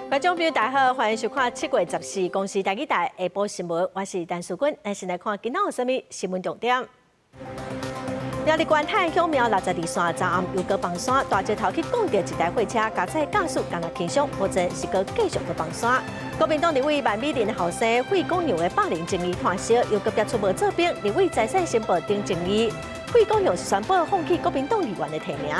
观众朋友，大家好，欢迎收看7月14公视台语台下晡新闻，我是陈淑君，咱先来看今仔有啥物新闻重点。苗栗县太安乡苗62线昨暗又搁崩山，大石头去撞到一台货车，加载驾驶刚若轻伤，目前是搁继续搁崩山。国民党立委万美玲的后生费公阳的霸凌争议团烧，又搁逼出无做兵，立委财产申报顶争议。费公阳是宣布放弃国民党议员的提名。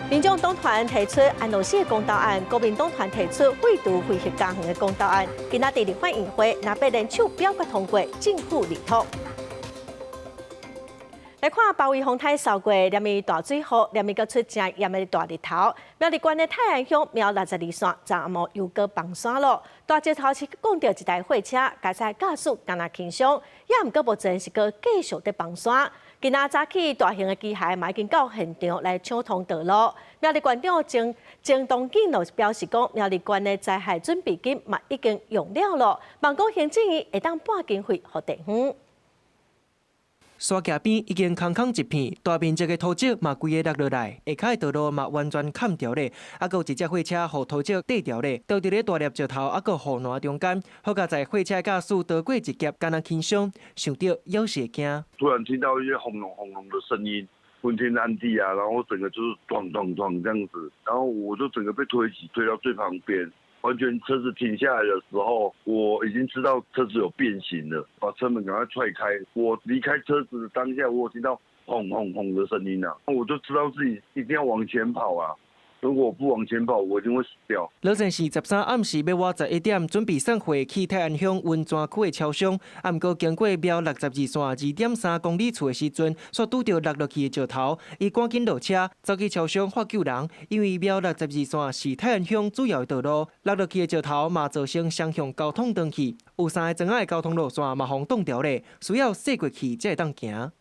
民众党团提出安乐死的公道案，国民党团提出废除非核家园的公道案。今仔日立法院会若被联手表决通过，政府立托。来看包围风台扫过，连伊大水雨，连伊阁出正炎的大日头。苗栗县的太安乡苗62线昨暗晡又搁崩山了，大石头是撞到一台货车，加载驾驶敢若轻伤，也毋过目前是搁继续在崩山。今仔早起，大型的机械嘛已经到现场来抢通道路。苗栗县长郑东进就表示讲，苗栗县的灾害准备金嘛已经用了咯，望讲行政院会当拨经费予地方。山脚边已经空空一片，大面积的土石嘛规个落来，下骹的道路嘛完全砍掉咧，还有一只货车互土石缀掉咧，掉伫咧大粒石头，还有护栏中间，好佳在货车驾驶逃过一劫，敢若轻伤，想到要是会惊。突然听到一些轰隆轰隆的声音，昏天暗地啊，然后整个就是撞这样子，然后我就整个被推挤推到最旁边。完全车子停下来的时候，我已经知道车子有变形了，把车门赶快踹开。我离开车子的当下，我有听到轰轰轰的声音啊，我就知道自己一定要往前跑啊。如果我不往前跑，我一定会死掉。老前是13暗时要我11点准备送货去太安乡温泉区的超商，毋过经过苗62线2.3公里处的时阵，却拄到落落去的石头，伊赶紧落车走去超商发救人，因为苗62线是太安乡主要的道路，落落去的石头嘛造成双向交通断去，有3个庄仔的交通路线嘛互挡掉咧，需要驶过去才会当行。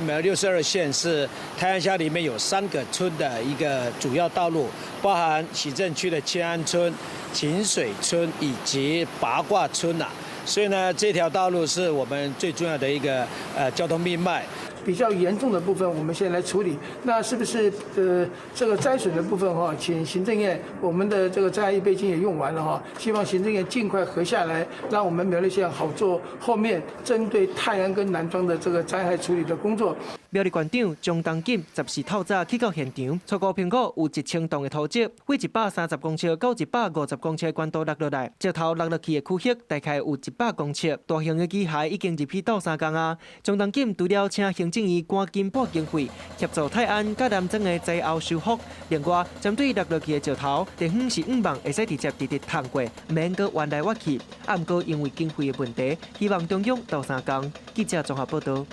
苗62线是太安乡里面有3个村的一个主要道路，包含行政区的千安村、秦水村以及八卦村呐。所以呢，这条道路是我们最重要的一个交通命脉。比较严重的部分，我们先来处理。那是不是这个灾损的部分哈，请行政院我们的这个灾害预备金也用完了哈，希望行政院尽快核下来，让我们苗栗县好做后面针对泰安跟南庄的这个灾害处理的工作。苗栗县长张东锦14透早去到现场，初步评估有1000吨的土石，为130公尺到150公尺的宽度落落来，石头落落去的区域大概有100公尺。大型的机械已经入去倒3工啊。张东锦除了请行政院赶紧拨经费协助泰安甲南庄的灾后修复，另外针对落落去的石头，地方是希望会使直接通过，免阁弯来弯去。毋过因为经费的问题，希望中央倒3工。记者综合报道。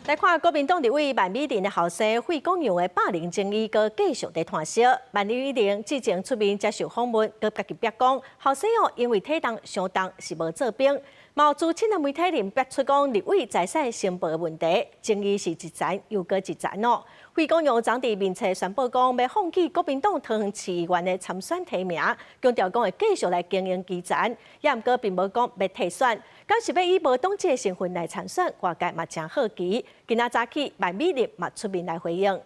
来看国民党立委万美玲的后生费公阳的霸凌争议，阁继续在传烧。万美玲之前出面接受访问，阁家己逼讲，后生因为体重相当是无做兵。毛资深的媒体人逼出讲立委财产申报的问题，争议是一层又搁一层哦。费公阳昨伫面册宣布讲，要放弃国民党桃园市议员的参选提名，强调讲会继续来经营基层，也毋过并无讲要退选。敢是要以无党籍的身份来参选，外界嘛真好奇。今仔早起，万美玲嘛出面来回应。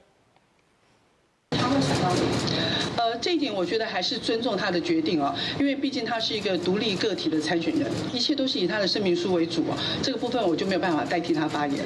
他会想到你，这一点我觉得还是尊重他的决定哦，因为毕竟他是一个独立个体的参选人，一切都是以他的声明书为主哦。这个部分我就没有办法代替他发言。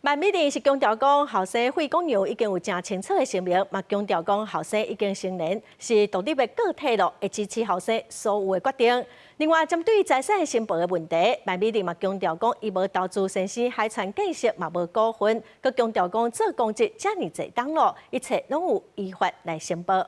万美玲是强调讲，后生费公阳已经有真清楚的声明，嘛强调讲后生已经承认是独立的个体咯，会支持后生所有的决定。另外，针对财产申报的问题，万美玲嘛强调讲，伊无投资生鲜海产建设，嘛无股份，佮强调讲做公职遮尔济档咯，一切拢有依法来申报。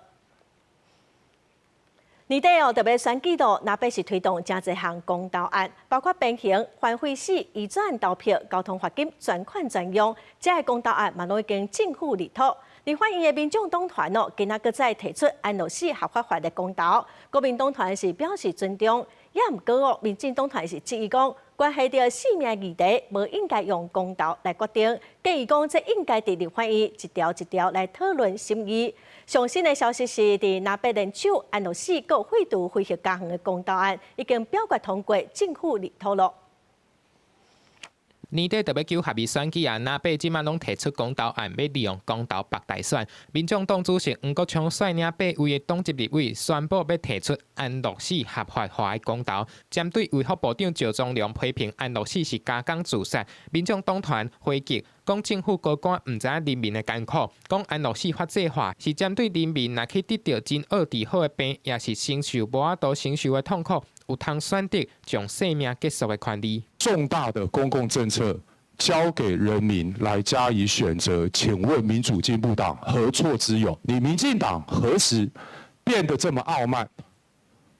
年底特别选举咯，那必是推动真侪项公道案，包括变形、反悔死、移转投票、交通罚金全款全用，这些公道案嘛拢已经政府立托。立法院的民众党团今仔搁再提出安乐死合法化的公道，国民党团是表示尊重，也毋过民进党团是质疑讲，关系到性命议题，无应该用公道来决定，建议讲这应该伫立法院一条一条来讨论审议。上新的消息是，伫南北联手安乐死佮废除非核家园的公道案，已经表决通过，政府立托了。年底特别九合意选举啊，那八即马拢提出公投案，要利用公投白大选。民众党主席黄国昌率领8位的党籍立委宣布要提出安乐死合法化的公投。针对卫福部长赵忠良批评安乐死是加工自杀，民众党团回击。讲政府高官唔知影人民的艰苦，讲安乐死法制化是针对人民若去得到真恶治好的病，也是承受无法度承受的痛苦，有通选择将生命结束的权利。重大的公共政策交给人民来加以选择，请问民主进步党何错之有？你民进党何时变得这么傲慢，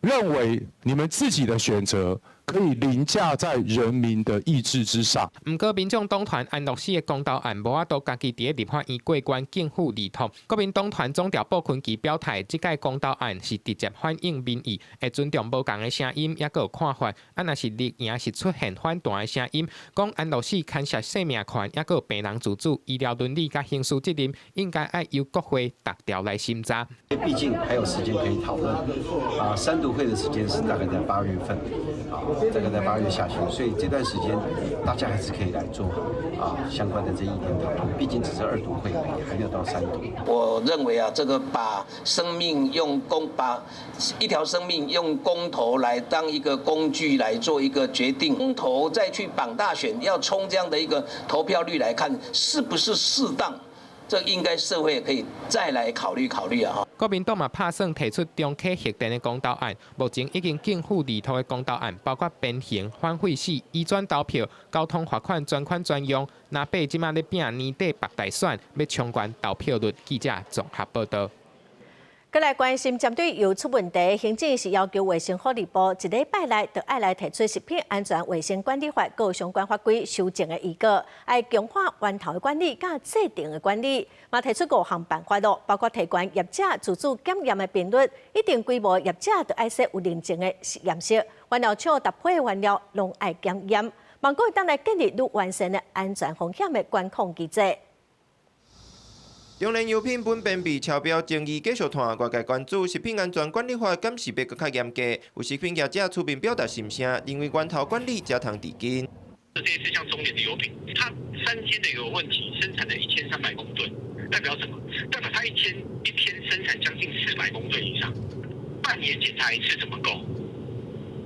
认为你们自己的选择可以凌驾在人民的意志之上？不过，民众党团安乐死的公投案无法度家己伫立法院过关，政府离托。国民党团总调鲍坤基表态，即届公投案是直接反映民意，会尊重无同的声音，也有看法。啊，若是立赢是出现反弹的声音，讲安乐死牵涉生命权，也有病人自主、医疗伦理甲刑事责任，应该要由国会逐条来审查。毕竟还有时间可以讨论啊，三读会的时间是大概在8月份啊。大概在8月下旬，所以这段时间大家还是可以来做相关的这一点讨论。毕竟只是2读会而已，还没有到3读。我认为这个把一条生命用公投来当一个工具来做一个决定，公投再去绑大选，要冲这样的一个投票率来看，是不是适当？这应该社会可以再来考虑啊！国民党嘛拍算提出中科核电的公投案，目前已经政府拟托的公投案，包括变形、反废死、移转投票、交通罚款专款专用。那八即马咧拼年底白大选，要冲关投票率。记者综合报道。再来关心，针对又出问题，行政是要求卫生福利部一礼拜内就爱来提出食品安全卫生管理法各相关法规修正的预告，爱强化源头的管理甲制定的管理，嘛提出5项办法咯，包括提高业者自主检验的频率，一定规模业者就爱设有认证的实验室，原料厂搭配的原料拢爱检验，网购当来建立愈完善的安全风险的管控机制。中联药品本变比超标争议继续拖，外界关注食品安全管理法敢是要更较严格？有食品业者出面表达心声，认为源头管理才通递进。这些是像中联的油品，它3天的有问题，生产了1300公吨，代表什么？代表它一天生产将近400公吨以上，半年检查一次怎么够？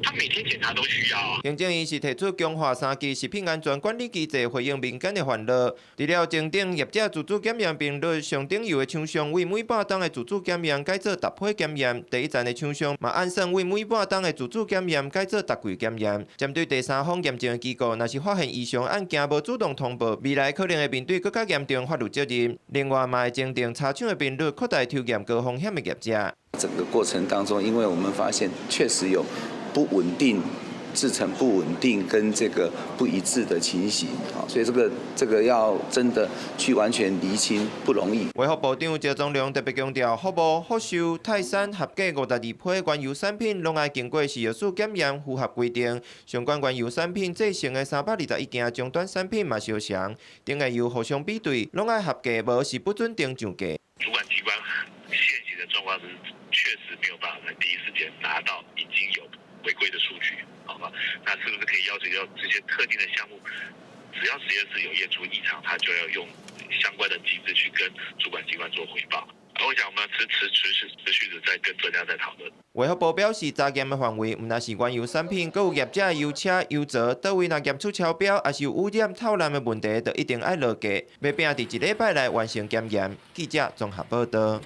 他每天检查都需要啊。行政院是提出强化3期食品安全管理机制，回应民间的烦恼。除了增订业者自主检验频率，上顶游的厂商为每8档的自主检验改做搭配检验，第一站的厂商嘛按算为每8档的自主检验改做搭柜检验。针对第三方验证的机构，若是发现异常案件无主动通报，未来可能会面对更加严重法律责任。另外嘛会增订查厂的频率，扩大抽验高风险的业者。整个过程当中，因为我们发现确实有不稳定、制程不稳定跟这个不一致的情形，所以这个要真的去完全厘清不容易。卫福部长赵忠良特别强调，福部、福寿、泰山合计52批原油产品，拢爱经过食药署检验，符合规定。相关原油产品制成的321件终端产品嘛相像，顶个油互相比对，拢爱合格，无是不准定上架。主管机关现行的状况是，确实没有办法在第一时间拿到已经有违规的数据，好吗？那是不是可以要求这些特定的项目，只要实验室有验出异常，它就要用相关的机制去跟主管机关做回报？我想我们持续的在跟专家在讨论。卫福部表示，查验的范围唔但是原油产品，还有业者的油车、油槽，倒位若验出超标，也是有污染、透燃的问题，就一定要落架，要拼伫1礼拜内完成检验。记者综合报道。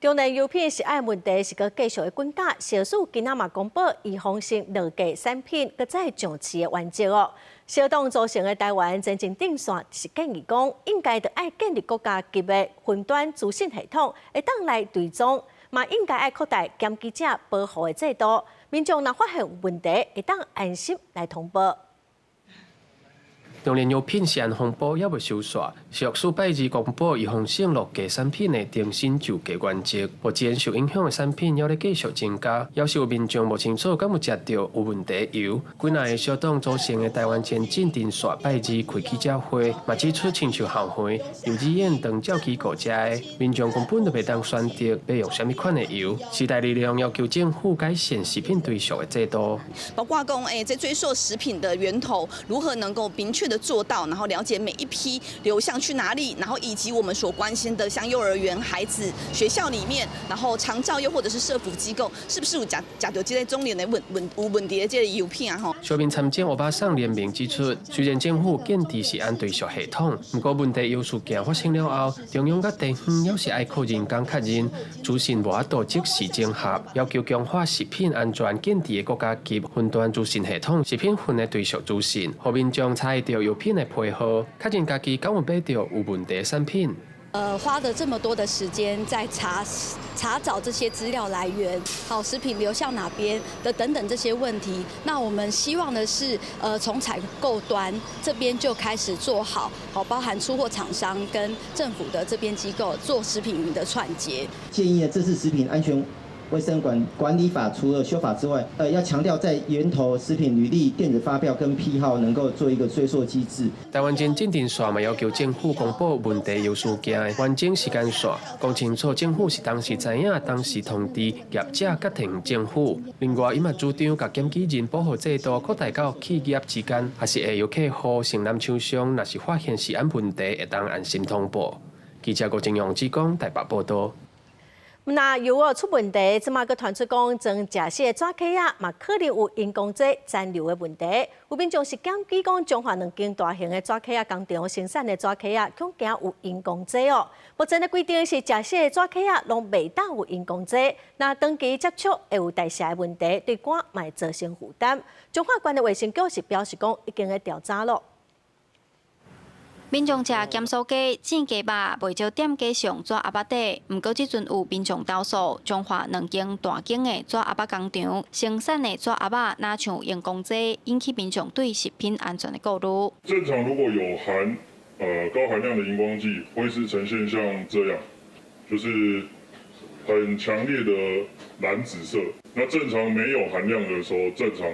中联油品食案问题是个继续的滚大，小署今仔嘛公布预防性落架产品，搁再上市的原则哦。小党组成的台湾前进定线是建议讲，应该着爱建立国家级的云端资讯系统，会当来追踪，嘛应该爱扩大检举者保护的制度，民众若发现问题，会当安心来通报。中联药品涉案风波也未收煞，食药署拜二公布预防性落架产品的重新就价原则，目前受影响的产品还咧继续增加，要求民众无清楚敢有食到有问题的油。几内小党组成的台湾前进定线拜二开记者会，嘛指出亲像校园、幼稚园等教机构遮的民众根本就袂当选择要用什么款的油。时代力量要求政府改善食品追溯的制度，包括讲这追溯食品的源头如何能够明确的做到，然后了解每一批流向去哪里，然后以及我们所关心的像幼儿园孩子、学校里面，然后长照又或者是社福机构，是不是有夹到这个中年的有问题的这个诱骗啊？吼。小民参政5省联名指出，虽然政府建立是按对属系统，不过问题有事件发生了后，中央甲地方要是爱靠人工确认，资讯无法度即时整合，要求强化食品安全建立的国家级分段资讯系统，食品分的对属资讯，互民众查会到药品的配合，确认家己敢有买到有问题的产品。花了这么多的时间在查找这些资料来源，好食品流向哪边的等等这些问题。那我们希望的是，从采购端这边就开始做好，包含出货厂商跟政府的这边机构做食品云的串接。建议呢，这次食品安全卫生管理法除了修法之外，要强调在源头食品履历、电子发票跟批号能够做一个追溯机制。台湾前鉴定线嘛要求政府公布问题有事件的完整时间线，讲清楚政府是当时知影、当时通知业者甲停政府。另外，伊嘛主张甲检举人保护制度扩大到企业之间，也是会有客户、承揽厂商，若是发现食安问题，会当安心通报。记者郭正阳指讲台北报道。那油出问题，即马个传出讲，装假些抓客啊，嘛可能有因公债残留的问题。有民众是检举讲，中华两间大型的抓客啊工厂生产的抓客啊，恐惊有因公债哦。目前的规定是，假些抓客啊，拢袂当有因公债。那长期接触会有代谢的问题，对肝嘛会造成负担。中华县的卫生局是表示讲，已经在调查咯。民众食咸酥鸡、煎鸡肉，袂少店家上抓鸭肉底。毋过，即阵有民众投诉，中华两间大间的抓鸭肉工厂生产的抓鸭肉，哪像人工济，引起民众对食品安全的顾虑。正常如果有含高含量的荧光剂，会是呈现像这样，就是很强烈的蓝紫色。那正常没有含量的时候，正常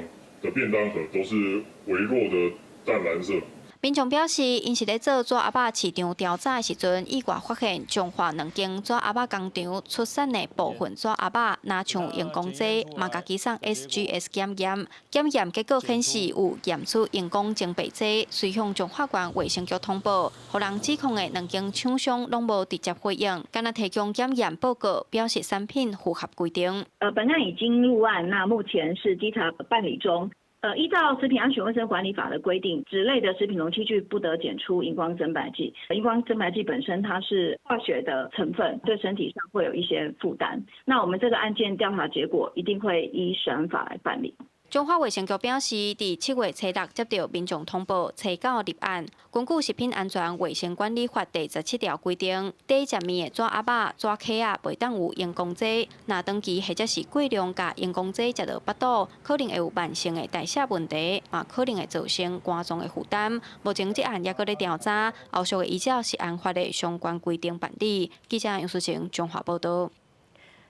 的便当盒都是微弱的淡蓝色。民众表示，因是咧做抓鸭肉市场调查的时阵，意外发现中华两间抓鸭肉工厂出产的部分抓鸭肉，哪像人工济，嘛家己送 SGS 检验结果显示有验出人工精白剂，随向中华县卫生局通报，互人指控的两间厂商拢无直接回应，干那提供检验报告，表示产品符合规定。本案已经入案，那目前是稽查办理中。依照食品安全卫生管理法的规定，脂类的食品容器具不得检出荧光增白剂。荧光增白剂本身它是化学的成分，对身体上会有一些负担。那我们这个案件调查结果一定会依食安法来办理。中华卫生局表示，伫7月初6接到民众通报，初9立案。根据《食品安全卫生管理法》第17条规定，第一食面的抓鸭肉、抓鸡啊，袂当有人工济。若长期或者是过量甲人工济食到腹肚，可能会有慢性的代谢问题，嘛可能会造成肝脏的负担。目前这案也搁咧调查，后续会依照食安法的相关规定办理。记者杨淑晴中华报道。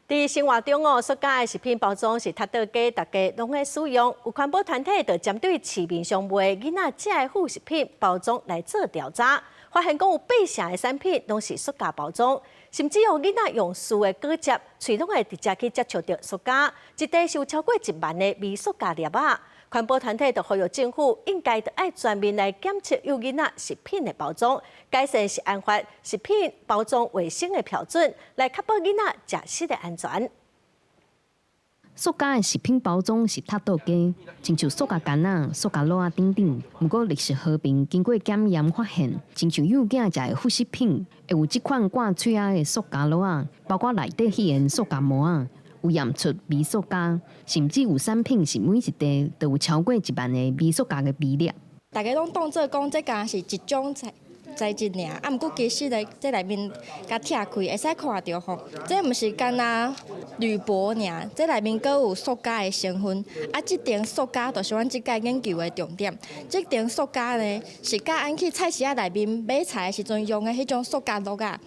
伫生活中塑胶的食品包装是太多家，大家拢会使用。有环保团体就针对市面上卖囡仔食的副食品包装来做调查，发现讲有8成的产品拢是塑胶包装，甚至有囡仔用素的果汁，喙拢会直接去接触到塑胶，一袋是有超过1万的微塑胶粒仔。环保团体就呼吁政府应该就爱全面来检测幼囡仔食品的包装，改善食安法食品包装卫生的标准，来确保囡仔食食的安全。塑胶的食品包装是太多家，亲像塑胶干仔、塑胶螺等等。不过历史和平经过检验发现，亲像幼囝食的副食品，会有这款挂嘴仔的塑胶螺仔，包括内底迄个塑胶膜仔。有验出微塑胶，甚至有产品是每一袋都有超过1万的微塑胶的微粒。大家拢当做讲这敢是一种材质尔，啊，毋过其实咧，这内面甲拆开会使看到吼，这毋是干那铝箔尔，这内面阁有塑胶的成分。啊，这层塑胶就是阮即届研究的重点。这层塑胶呢，是甲咱去菜市仔内面买菜的时阵用的迄种塑胶盒啊。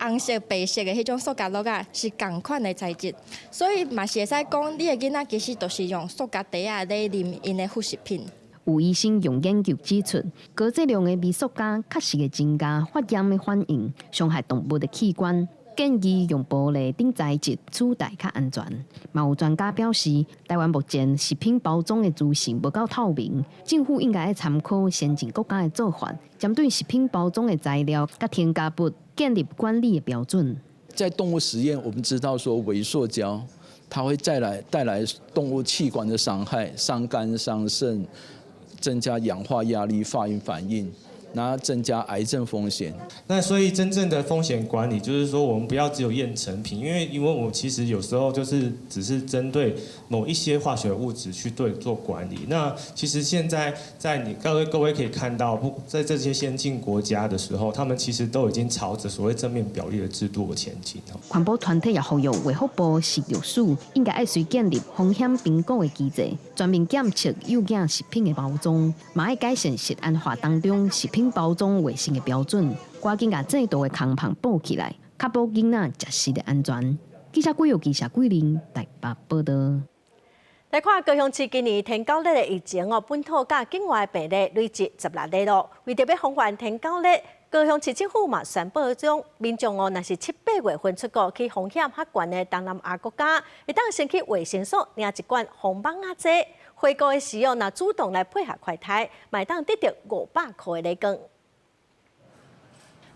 红色、白色的迄种塑胶盒啊，是同款的材质，所以嘛是会使讲，你的囡仔其实都是用塑胶袋啊来啉因的副食品。有医生用研究指出，高剂量的微塑胶确实会增加发炎的反应，伤害动物的器官。建议用玻璃顶材质取代较安全。嘛有专家表示，台湾目前食品包装的资讯不够透明，政府应该要参考先进国家的做法，针对食品包装的材料甲添加物建立管理的标准。在动物实验，我们知道说微塑胶它会带来动物器官的伤害，伤肝伤肾，增加氧化压力、发炎反应。然后增加癌症风险。那所以真正的风险管理，就是说我们不要只有验成品，因为我们其实有时候就是只是针对某一些化学物质去做管理。那其实现在在各位可以看到，在这些先进国家的时候，他们其实都已经朝着所谓正面表列的制度前进。环保团体也呼吁卫福部食药署应该需建立风险评估的机制，专门检测幼婴食品的包装，嘛要改善食安法当中食品包装卫生的标准，赶紧把制度的空隙补起来，确保囡仔食食的安全。记者桂玲台北报道。来看高雄市今年天狗日的疫情本土甲境外病例累积16例咯。为着要防范天狗日，高雄市政府嘛宣布中，民众若是7、8月份出国去风险较悬的东南亚国家，会当先去卫生所领一罐红榜仔剂。回国的时候，若主动来配合快筛，买当得到500块的礼券。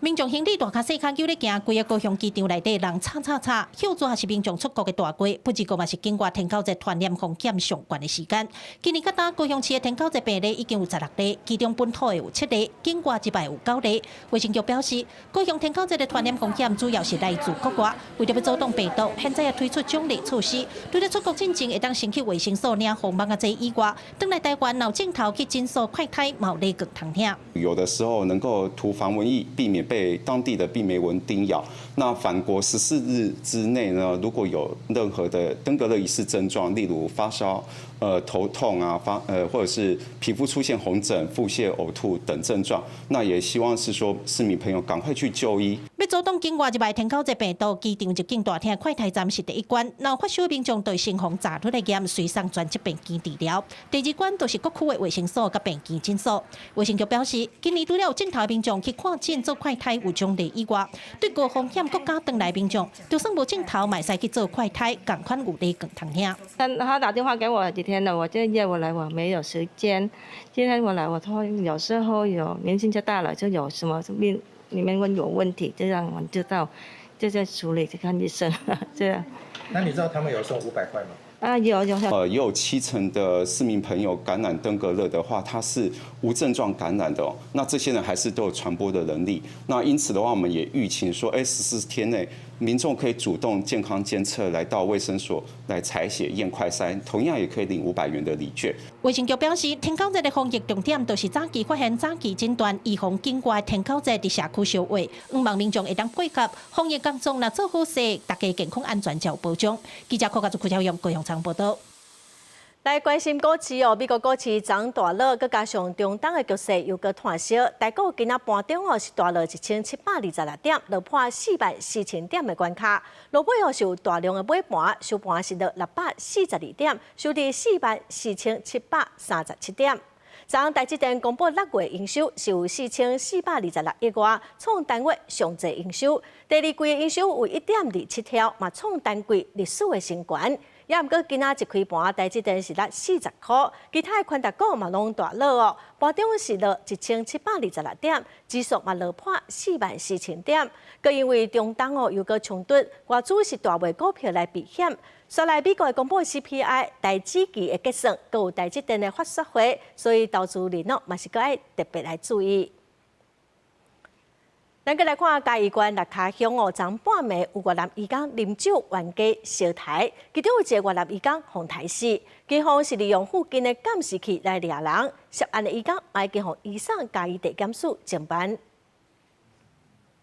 民众行李大卡细卡，叫咧行，规个高雄机场内底人吵，许多也是民众出国的大街，不止个嘛是经过天狗节传染风险上悬的时间。今年到达高雄市的天狗节病例已经有16例，其中本土的有7例，境外之外有9例。卫生局表示，高雄天狗节的传染风险主要是来自国外，为着要阻挡病毒，现在也推出奖励措施，对咧出国进前会当先去卫生所领红榜仔以外，等来台湾脑镜头去诊所快筛，毛礼更通听。有的时候能够涂防蚊液，避免被当地的病媒蚊叮咬。那返国14日之内呢，如果有任何的登革热疑似症状，例如发烧、头痛啊，或者是皮肤出现红疹、腹泻、呕吐等症状，那也希望是说市民朋友赶快去就医。要阻挡境外入来天狗节病毒，机场入境大厅快筛站是第一关，然后发烧民众对先防查出来验，随送专职病院治疗。第2关就是各区的卫生所甲病院诊所。卫生局表示，今年除了有镜头的民众去看诊做快筛有奖励以外，对高风险国家回来民众，就算无镜头，买使去做快筛，同款有礼更通听。他打电话给我几天了，我就约我来，我没有时间。今天我来，我说有时候有年纪就大了，就有什么病里面有问题，就让我们知道，就在处理去看医生这样。那你知道他们有送500块吗？有。也有70%的市民朋友感染登革热的话，它是无症状感染的哦。那这些人还是都有传播的能力。那因此的话，我们也预请说，14天内民众可以主动健康监测，来到卫生所来采血验快筛，同样也可以领500元的礼券。卫生局表示，天狗节的防疫重点就是早期发现、早期诊断，预防境外天狗节伫社区烧话，希望民众会当配合防疫工作，若做好势，大家健康安全才有保障。记者柯家朱用高雄报道。来关心股市哦，美国股市涨大落，佮加上中东的局势又佮炭烧，台股今仔盘中是大落1726点，落破44000点的关卡。落尾是有大量的买盘，收盘是落642点，收伫44737点。昨台积电公布6月营收是有4426亿外，创单月上济营收。第2季的营收为1.27兆，嘛创单季历史的新高。也毋过，今仔一开盘，台积电是落40块，其他的宽达股嘛拢大落哦。盘中是落1726点，指数嘛落破44000点。佮因为中东哦又佮冲突，外资是大卖股票来避险。虽来美国的公布 CPI 第4季的结算，佮有台积电的法说会，所以投资人嘛是佮爱特别来注意。咱佮来看嘉义县六卡乡哦，昨半暝有越南移工啉酒冤家烧台，其中有一个越南移工互台死，警方是利用附近的监视器来抓人，涉案的移工已经互移送嘉义地检署侦办。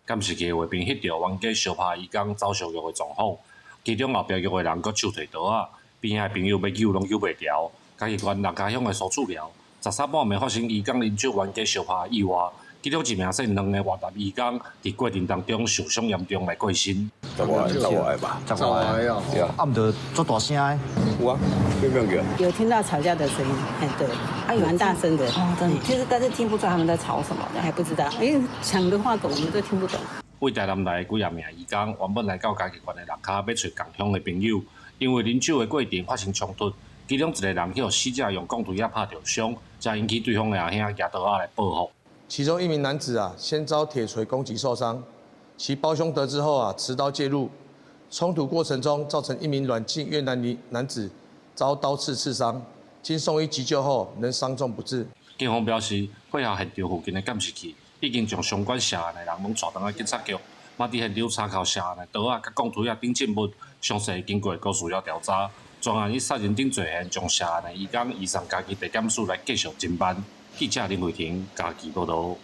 监视器画面翕到冤家烧拍移工走上狱的状况，其中后壁狱的人佫手提刀啊，边仔朋友要救拢救袂掉。嘉义县六卡乡的所处寮，13半暝发生移工啉酒冤家烧拍意外。其中一名姓2的越南移工，伫过程当中受伤严重来过身。10外吧，10外哦。对啊，毋着做大声的。有啊，有没有？有听到吵架的声音，对，蛮大声的。哦，对。其实但是听不出来他们在吵什么，还不知道，因为讲的话我们都听不懂。为台南来几啊名移工原本来到嘉义县的人脚要找共乡的朋友，因为啉酒的过程发生冲突，其中一个人去死者用钢槌拍着伤，才引起对方的阿兄举刀来报复。其中一名男子先遭铁锤攻击受伤，其胞兄得知后持刀介入，冲突过程中造成一名阮姓越南男子遭刀刺伤，经送医急救后仍伤重不治。警方表示，配合现场附近的监视器，已经将相关涉案的人拢带到警察局，嘛伫现场查扣涉案的刀甲钢槌等证物，详细经过各需要调查。专案以杀人等罪嫌将涉案的移工移送嘉义地检署来继续侦办。记者林慧婷，嘉义报道。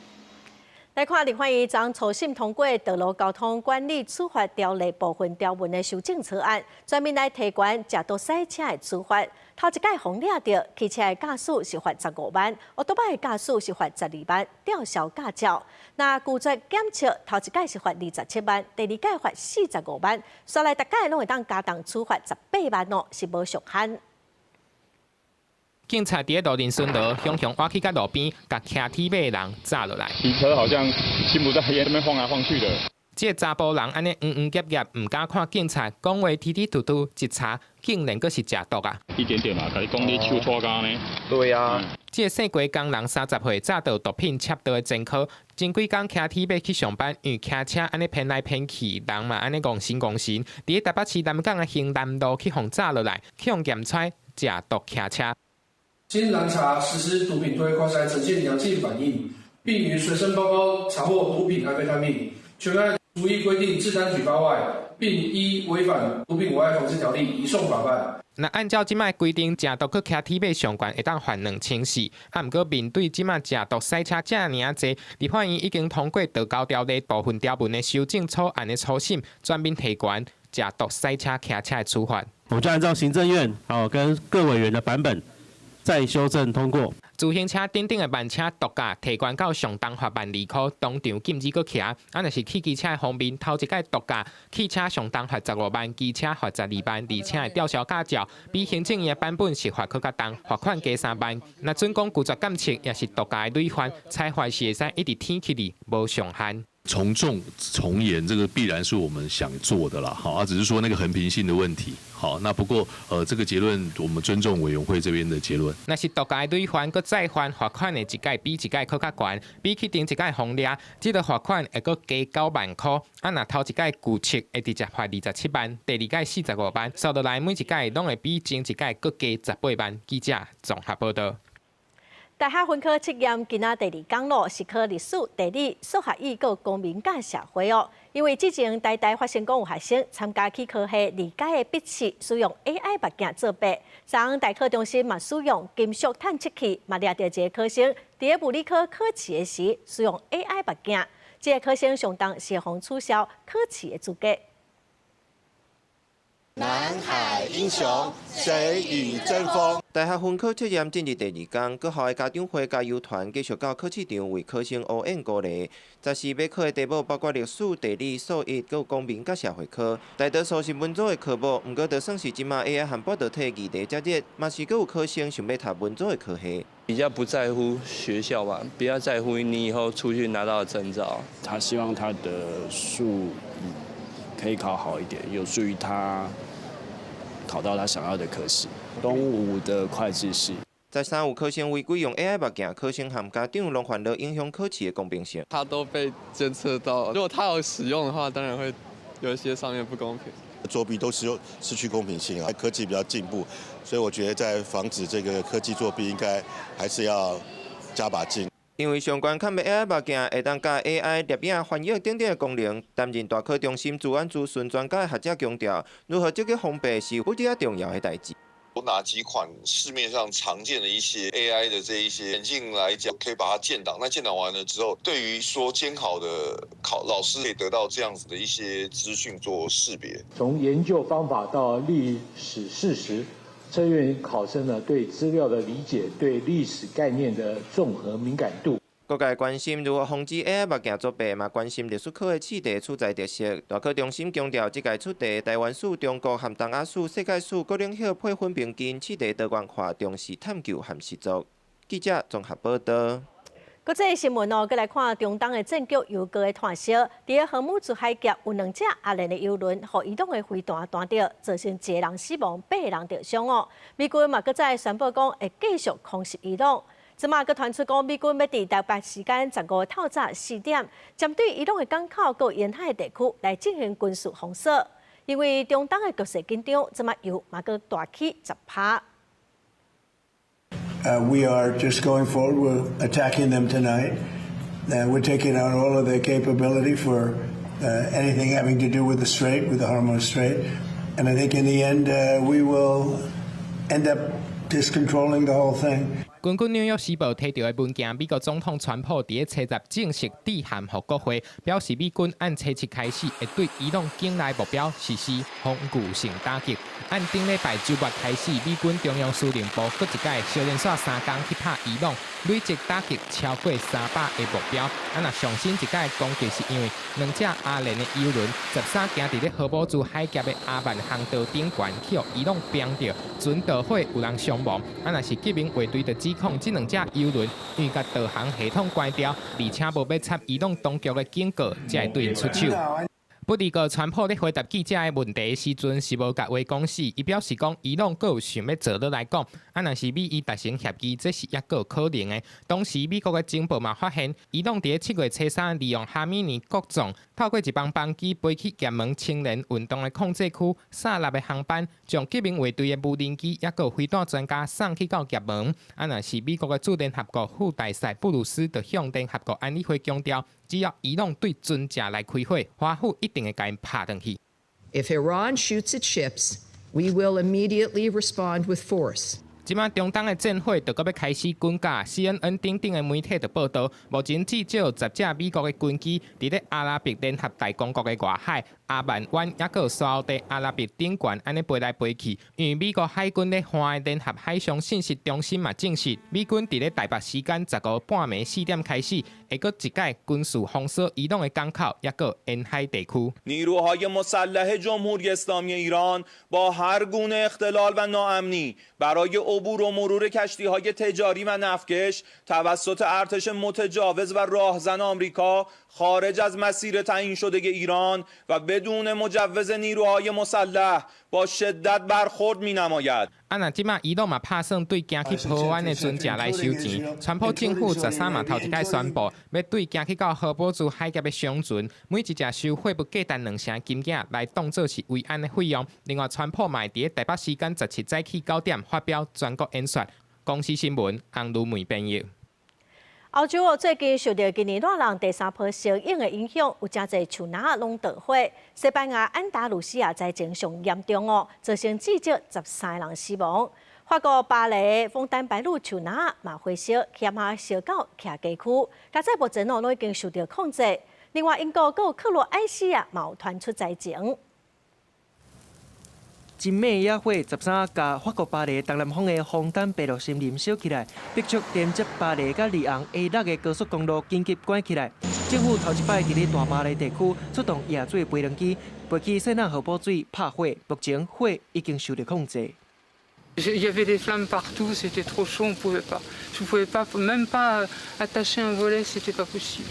来看立法院将初审通过《道路交通管理处罚条例》部分条文的修正草案，专门来提悬驾毒赛车的处罚。头一届红抓到汽车的驾驶是罚15万，奥多巴的驾驶是罚12万，吊销驾照。那拒绝检测，头一届是罚27万，第二届罚45万，刷来大概拢会当加重处罚18万哦，是无上限。警察伫路林顺道向挖起到路边，甲骑铁马的人抓落来。骑车好像心不在焉，这边晃来晃去的。这查甫人安尼结结，唔敢看警察，讲话踢踢突突，一查竟然阁是食毒啊！一点点嘛，甲你讲你手拖杆呢？对啊。这姓郭工人30岁，早到毒品窃盗的前科，前几工骑铁马去上班，因为骑车安尼偏来偏去，人嘛安尼戆神。伫台北市南港的兴南路去互抓落来，去互检出食毒骑车。经拦查实施毒品推快筛呈现阳性反应，并于随身包包查获毒品安非他命，全案逐一规定治单举发外，并依违反毒品危害防治条例移送法办。那按照即卖规定，食毒去骑铁马上悬会当罚2000，啊，毋过面对即卖食毒赛车这尔济，立法院已经通过道交条例部分条文的修正草案的初审，专门提悬食毒赛车骑车的处罚。我们就按照行政院跟各委员的版本。再修正通过。自行车等等的慢车毒驾提悬到上重罚12000块，当场禁止搁骑。啊，若是汽机车的方面，头一届毒驾汽车上重罚15万，机车罚12万，而且会吊销驾照。比行政院的版本是罚较重，罚款加3万。那准讲拒绝检测也是毒驾的累犯，采罚是会使一直天起哩，无上限。从重从严，这个必然是我们想做的啦，好，只是说那个衡平性的问题，好，那不过这个结论我们尊重委员会这边的结论。那是毒驾累犯，搁再犯罚款的一届比一届较悬，比起顶一届红抓，这个罚款会搁加9万块。啊，那头一届拒测会直接罚27万，第二届45万，算落来每一届拢会比前一届搁加18万。记者综合报道。大学分科测验今仔第2讲咯，是考历史、地理、数学、语和公民甲社会哦。因为之前代发现讲有学生参加去考系理解的笔试，使用 AI 物件做笔。昨大考中心嘛使用金属探测器，嘛抓到一个考生伫物理科考试的时使用 AI 物件，这个考生上当是互取消考试的资格。南海英雄，谁与争锋？大学分科测验进入第2讲，各校的家长会加油团继续到考试场为考生乌演鼓励。10时要考的题目包括历史、地理、数学，还有公民甲社会科。大多数是文组的科目，不过就算是即马 AI 和半导体议题较热，嘛是阁有考生想要读文组的科系。比较不在乎学校吧，比较在乎你以后出去拿到的证照。他希望他的数可以考好一点，有助于他考到他想要的科系。东吴的会计系。在3有考生违规用 AI 物件，考生和家长拢烦恼影响考试的公平性。他都被监测到，如果他有使用的话，当然会有一些上面不公平。作弊都失去公平性啊！科技比较进步，所以我觉得在防止这个科技作弊，应该还是要加把劲。因为相关看的 AI 物件会当甲 AI 摄影、翻译等等的功能，担任大考中心治安资讯专家的学者强调，如何积极防备是非常重要的代志。有哪几款市面上常见的一些 AI 的这一些眼镜来讲，可以把它建档。那建档完了之后，对于说监考的老师可以得到这样子的一些资讯做识别。从研究方法到历史事实，测验考生呢对资料的理解、对历史概念的综合敏感度。各界关心如何防止 AI 物件作弊，嘛关心历史课的试题出题特色。大考中心强调，这届出题台湾史、中国和东亚史、世界史各领域配分平均，试题多元化，重视探究和实作。记者综合报道。国际新闻哦，佮来看中东的政局有高的炭烧。伫荷姆兹海峡有2只阿联的油轮，互移动的飞弹弹到，造成1人死亡，8人受伤哦。美军嘛，佮再宣布讲会继续空袭伊朗。即马佮传出讲，美军要伫台北时间15透早4点，针对伊朗的港口佮沿海地区来进行军事封锁。因为中东的局势紧张，即马油嘛佮大起10%。We are just going forward. We're attacking them tonight. We're taking out all of their capability for anything having to do with the Strait, with the Hormuz Strait. And I think in the end, we will end up just controlling the whole thing. 根据《纽约时报》提到的文件，美国总统川普伫个初10正式致函予国会，表示美军按初7开始会对伊朗境内目标实施防御性打击。按顶礼拜周末开始，美军中央司令部搁一届小连续3天去拍伊朗，累计打击超过300个目标。若上新一届攻击是因为2只阿联的油轮13行伫咧荷姆兹海峡的阿曼航道顶悬去伊朗冰着，船导火有人伤亡。若是革命卫队的指控这2只油轮因甲导航系统关掉，而且无要插伊朗当局的警告，才会对因出手。不离个川普咧回答记者的问题时阵是无甲话讲死，伊表示讲伊朗阁有想要做落来讲，若是美伊达成协议，这是抑阁有可能的。当时美国的情报嘛发现，伊朗伫7月初3利用哈米尼国葬，透过一帮飞机飞去也门青年运动的控制区，撒入的航班，将革命卫队的无人机抑阁飞弹专家送去到也门。若是美国的驻联合国副大使布鲁斯就向联合国安理会强调，只要伊朗对船只来开火，华府一定会甲因拍转去。If Iran shoots its ships, we will immediately respond with force. 即马中东的战火就搁要开始滚架 ，CNN 等等的媒体就报道，目前至少10只美国的军机伫咧阿拉伯联合大公国的外海、阿曼湾，抑搁稍后伫阿拉伯顶悬安尼飞来飞去。因为美国海军咧华的联合海上信息中心嘛证实，美军伫咧台北时间15半暝4点开始，会搁一届军事封锁伊朗的港口，抑搁沿海地区。نیروهای مسلح جمهوری اسلامی ایران با هر گونه اختلال و ناامنی برای عبور و مرور کشتی‌های تجاری و نفتکش توسط ارتش متجاوز و راهزن آمریکا خارج از مسیر تعیین شده ایران و بدون مجوز نیروهای مسلح با شدت برخورد می‌نماید. 若即马伊朗嘛拍算对行去波湾的船只来收钱，川普政府13嘛头一届宣布，要对行去到荷姆兹海峡的商船，每一只收货不价单2成金额来当作是慰安的费用。另外，川普嘛伫咧台北时间17早起9点发表全国演说。公司新闻，洪如梅编译。欧洲最近受到今年热浪第3波效应的影响，有真侪树林拢着火。西班牙安达卢西亚灾情上严重哦，造成至少13人死亡。法国巴黎枫丹白露树林嘛火烧，险下烧到徛街区，加在目前都已经受到控制。另外，英国佮克罗埃西亚嘛有传出灾情。真美野火13甲法国巴黎东南方的枫丹白露森林烧起来，逼促连接巴黎甲里昂 A6的高速公路紧急关起来。政府头一摆伫咧大巴黎地区出动野水飞轮机，飞去塞纳河补水拍火，目前火已经受到控制。Il y avait des flammes partout, c'était trop chaud, on pouvait pas. Je pouvais pas, même pas attacher un volet, c'était pas possible.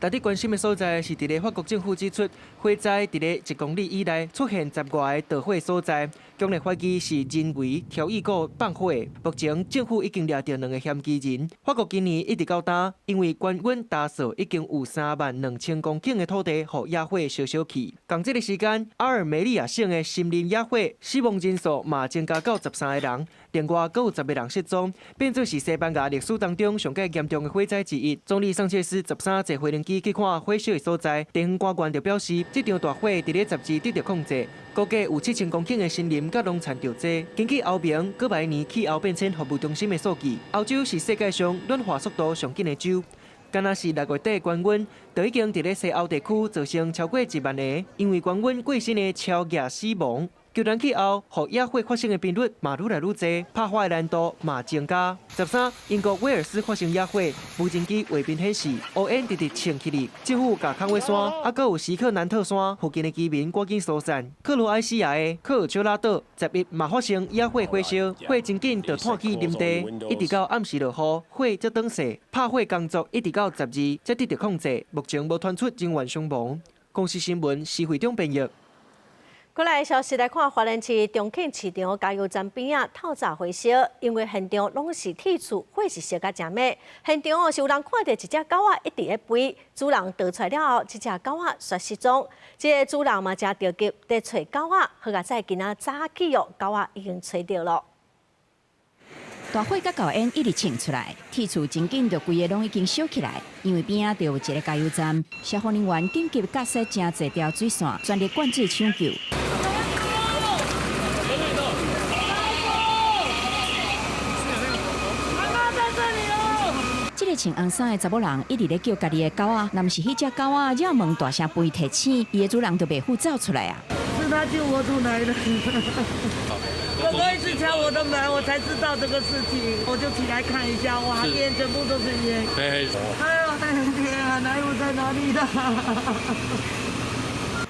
值得关心的所在是，伫咧法国政府指出，火灾伫咧1公里以内出现10外个导火所在，强烈怀疑是人为调意故放火。目前政府已经抓到2个嫌疑人。法国今年一直到今，因为高温打扫，已经有32000公顷的土地互野火烧烧去。同这个时间，阿尔梅利亚省的森林野火死亡人数嘛增加到13个人，另外阁有10个人失踪，变作是西班牙历史当中上界严重的火灾之一。总理桑切斯13坐飞轮机去看火烧的所在，地方官员就表示，这场大火伫咧10日得到控制，估计有7000公顷的森林甲农残着济。根据欧盟各百年气候变迁服务中心的数据，欧洲是世界上暖化速度上紧的州。敢若是6月底高温，就已经伫咧西欧地区造成超过1万个因为高温过身的超额死亡。救援去后，互野火发生的频率嘛愈来愈多，拍火的难度嘛增加。13，英国威尔斯发生野火，无人机画面显示乌烟直直冲起嚟，政府甲康威山，搁有史克南特山附近的居民赶紧疏散。克罗埃西亚的科尔丘拉岛11嘛发生野火火烧，火真紧就炭起林地，一直到暗时落雨，火才转熄。拍火工作一直到12才得到控制，目前无传出人员伤亡。公司新闻是会长编译。过来消息来看，花莲市中庆市场加油站边啊透早火烧，因为现场拢是铁厝，火是烧甲真猛。现场是有人看到一只狗仔一直咧吠，主人逃出来了后，这只狗仔却失踪。这个主人嘛真着急，在找狗仔，好在在今仔早起哦，狗仔已经找到了。大火甲高烟一直冲出来，铁厝真紧就规个拢已经烧起来，因为边仔就有一个加油站，消防人员紧急架设真侪条水线，全力灌水抢救。这个穿红衫的查某人一直咧叫家己的狗仔，若毋是迄只狗仔要门大声吠提醒，伊的主人就袂赴走出来啊！是他救我出来的。狗狗一直敲我的门，我才知道这个事情，我就起来看一下，哇，烟全部都是烟。哎呦，天啊，奶油在哪里的？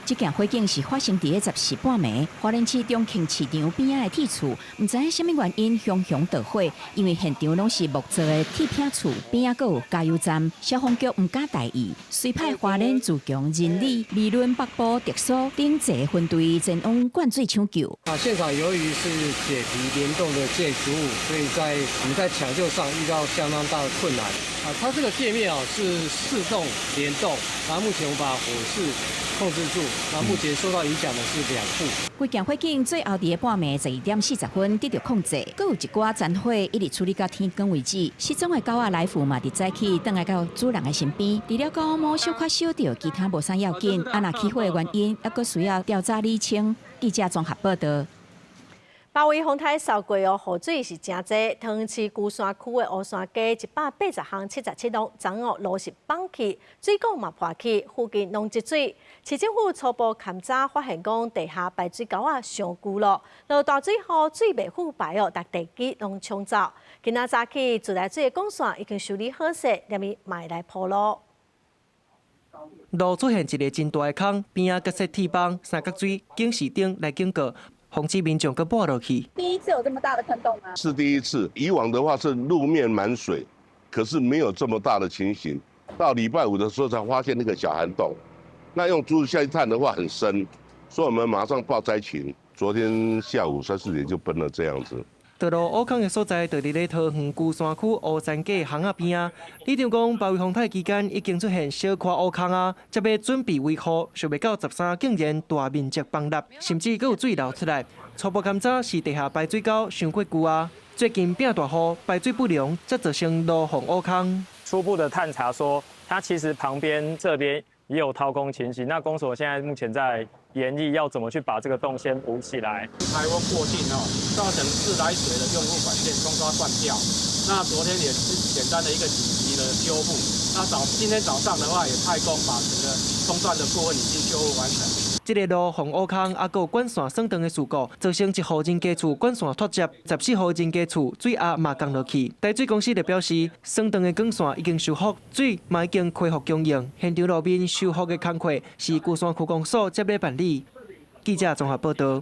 这件火警是发生伫个14半暝，花莲市中庆市场边仔的铁厝，唔知影什么原因熊熊着火，因为现场拢是木造的铁片厝，边仔阁有加油站，消防局唔敢大意，随派花莲自强人力、美伦北部特搜等侪分队前往灌水抢救。现场由于是铁皮联动的建筑物，所以我们在抢救上遇到相当大的困难。它这个界面是4栋联动，然后目前我们把火势控制住，那目前受到影响的是2户。规件火警最后伫个半暝12点40分得到控制，阁有一寡残火一直处理到天光为止。失踪的狗仔来福嘛，伫早起倒来到主人的身边，除了狗仔毛小可烧着，其他无啥要紧。若起火的原因，还阁需要调查厘清。记者综合报道。八位风台扫过哦，雨水是真多。桃园市龟山区的乌山街180巷77栋，昨暗路是崩去，水管嘛破去，附近拢积水。市政府初步勘查发现，讲地下排水沟啊上旧了，落大水后水未腐败哦，但地基拢冲走。今仔早起自来水的管线已经修理好势，连咪卖来铺路。路出现一个真大的坑，边仔架设铁棒，三角水警示灯来警告。防止民众给拨落去。第一次有这么大的坑洞吗？是第一次，以往的话是路面满水，可是没有这么大的情形。到礼拜5的时候才发现那个小涵洞，那用猪下去探的话很深，所以我们马上报灾情。昨天下午3、4点就崩了这样子。道路挖坑的所在，就伫咧桃园龟山区乌山街巷仔边啊。李长讲，包围风台期间已经出现小块乌坑啊，才要准备维护，想袂到13竟然大面积崩塌，甚至佫有水流出来。初步勘查是地下排水沟上过旧啊，最近变大雨，排水不良，才造成路洪乌坑。初步的探查说，它其实旁边这边也有掏空情形。那公所现在目前在研议要怎么去把这个洞先补起来。台风过境哦，造成自来水的用户管线冲刷断掉。那昨天也是简单的一个紧急的修复。那今天早上的话也派工把整个冲断的部分已经修复完成。这个路洪乌坑，还有管线松动的事故，造成1户人家厝管线脱节，14户人家厝水压嘛降落去。台水公司就表示，松动的管线已经修复，水嘛已经恢复供应。现场路面修复的工课是龟山区公所接咧办理。记者综合报道。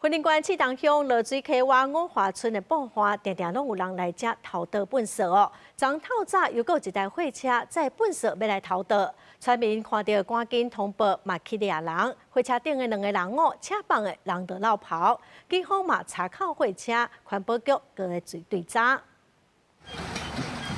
云林县市东乡落水溪湾五华村的爆发，常常拢有人来遮偷盗粪扫哦。昨透早又有一台货车载粪扫要来偷盗，村民看到赶紧通报，嘛去抓人。货车顶的2个人哦，车帮的人就落跑。警方嘛查扣货车，环保局个会对查。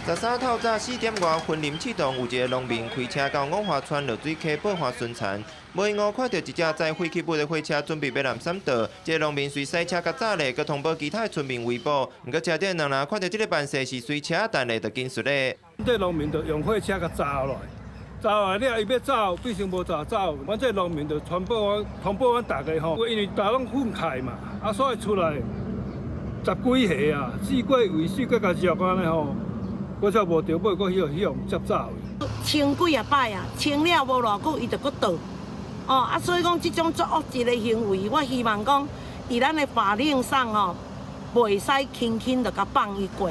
13透早4点外，云林市东有一个农民开车到五华村落水溪爆发巡田，无意外看到一只载废弃物的货车准备要南山道，这个农民随驶车甲早咧，佮通报其他村民围捕，毋过车顶2人看到这个办事是随车，但咧就紧速咧。这农民就用货车甲砸落来，砸来了伊要走，毕竟无走走，阮这农民就通报阮大家吼，因为大家拢愤慨嘛，啊所以出来10几下啊，4过为4过甲肉安尼吼。我才无着买，佫去互接走。清几啊摆啊，清了无偌久，伊就佫倒。所以讲这种作恶质的行为，我希望讲伫咱的法令上袂使轻轻就甲放伊过。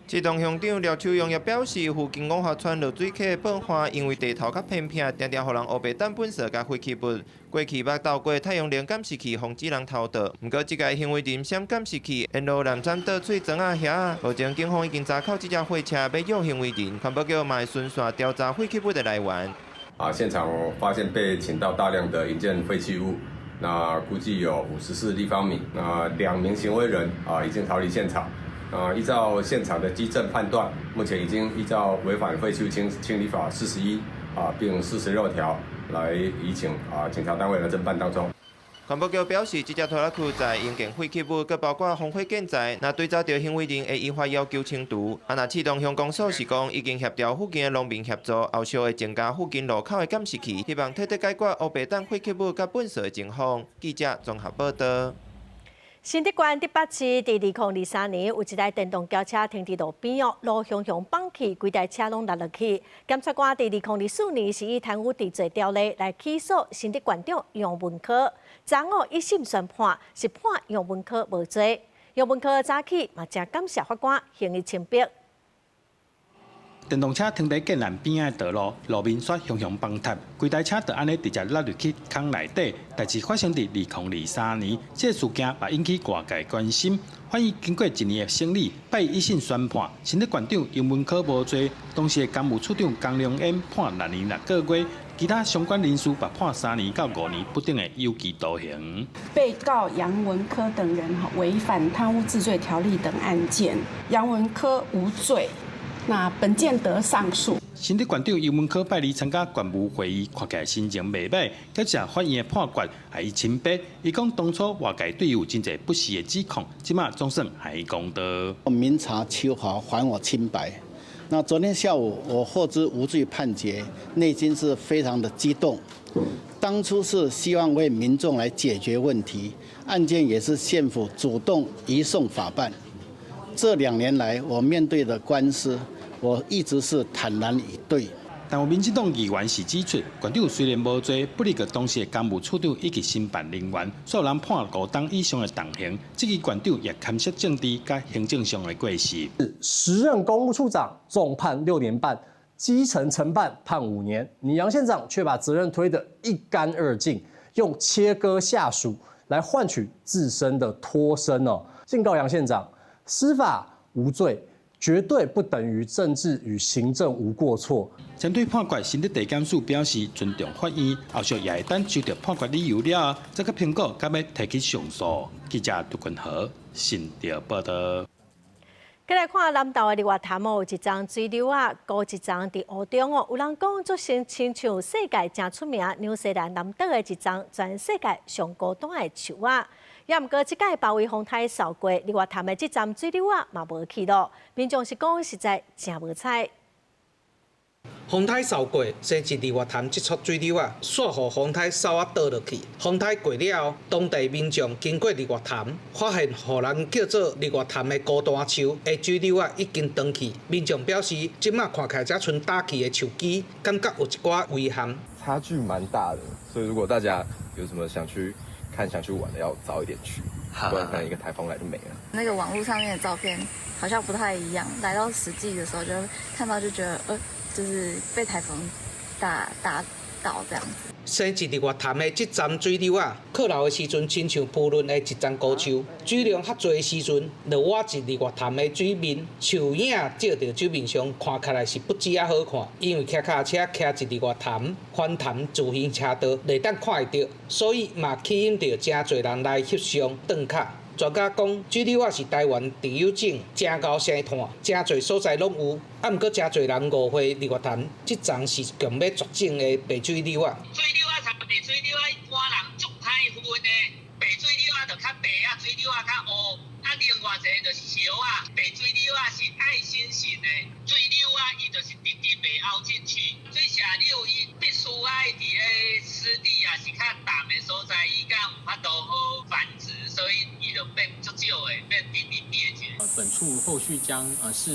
市东乡长廖秋阳也表示，附近五河川落水溪爆发，因为地头较偏僻，常常互人乌白蛋粪扫甲废弃物。过去捌斗过太阳能监视器，防止人偷盗。不过，这个行为人闪监视器，沿路南站倒水砖遐。目前警方已经查扣这只货车，要约行为人。环保局嘛会顺线调查废弃物的来源。现场发现被倾倒大量的营建废弃物，那估计有54立方米。2名行为人已经逃离现场。依照现场的基证判断，目前已经依照违反废弃物清理法41并46条来移请警察单位来侦办当中。环保局表示，这只拖拉机在营建废弃物，佮包括风火建材，若对照到行为人会依法要求清除。那市东乡公所是讲，已经协调附近的农民协助，后续会增加附近路口的监视器，希望彻底解决乌白蛋废弃物佮粪扫的情况。记者综合报道。新竹县第8市伫2023年有一台电动轿车停伫路边路熊放弃，规台车拢落去。检察官伫2024年是以贪污治罪条例来起诉新竹县长杨文科。昨1审宣判是判杨文科无罪。杨文科早起嘛正感谢法官刑以清白。电动车停在建南边的道路，路面雪熊崩塌，规台车就安尼直接落入去坑内底。代志发生伫2023年，这事件也引起外界关心。法院经过1年的审理，8月1审宣判，新竹县长杨文科无罪，当时的公务处长江良恩判6年6个月，其他相关人士被判3年到5年不等的有期徒刑。被告杨文科等人违反贪污治罪条例等案件，杨文科无罪。那本件得上诉。新竹县长杨文科拜二参加县务会议，看起来心情袂歹，接受法院的判决，还伊清白。伊讲当初外界对有真侪不实的指控，即马总算还公道。明察秋毫，还我清白。那昨天下午我获知无罪判决，内心是非常的激动。当初是希望为民众来解决问题，案件也是县府主动移送法办。这2年来，我面对的官司，我一直是坦然以对。但有民进党议员是指出，县长虽然无罪，不利个当时的公务处长以及申办人员，所有人判5档以上的重刑。这个县长也牵涉政治甲行政上的过失。时任公务处长重判6年半，基层承办判5年，你杨县长却把责任推得一干二净，用切割下属来换取自身的脱身哦。敬告杨县长。司法无罪，绝对不等于政治与行政无过错。针对判决，新竹地检署表示尊重法院，后续也会等收到判决理由了，再去评估甲要提起上诉。记者杜君豪，新竹报道。再来看南投的日月潭有一丛水流高一丛伫湖中有人讲做成亲像世界正出名纽西兰南岛的一丛全世界上高端的树也毋过，即届包围风台扫过，日月潭的即丛水流嘛无去咯。民众是讲实在真无彩。风台扫过，先是日月潭即撮水流煞互风台扫倒落去。风台过了后，当地民众经过日月潭，发现互人叫做日月潭的高端树的水流已经断去。民众表示，即马看起来才剩打起的树枝，感觉有一寡遗憾。差距蛮大的，所以如果大家有什么想去玩的，要早一点去，不然可能一个台风来就没了。那个网络上面的照片好像不太一样，来到实际的时候就看到就觉得就是被台风打到这样子。先是日月潭的即丛水流靠流的时阵，亲像铺润的一丛高树，水量较侪的时阵，就挖入日月潭的水面，树影照到水面上，看起来是不止好看。因为骑脚车骑入日月潭环潭自行车道，袂当看会到，所以嘛吸引到真侪人来翕相打卡。专家讲，水流是台湾地有种，真高生态，真侪所在拢有。毋过，真侪人误会日月潭即丛是强要绝种的白水流水流差白水流官人足歹分的，白水流就较白水流较乌。另外一个就是小白水流是爱心型的，水流伊就是直直白凹进去。水下流伊必须爱伫个湿地是较淡的所在，伊敢有法度好繁殖，所以伊就变足少的，变直直变起。本处后续将视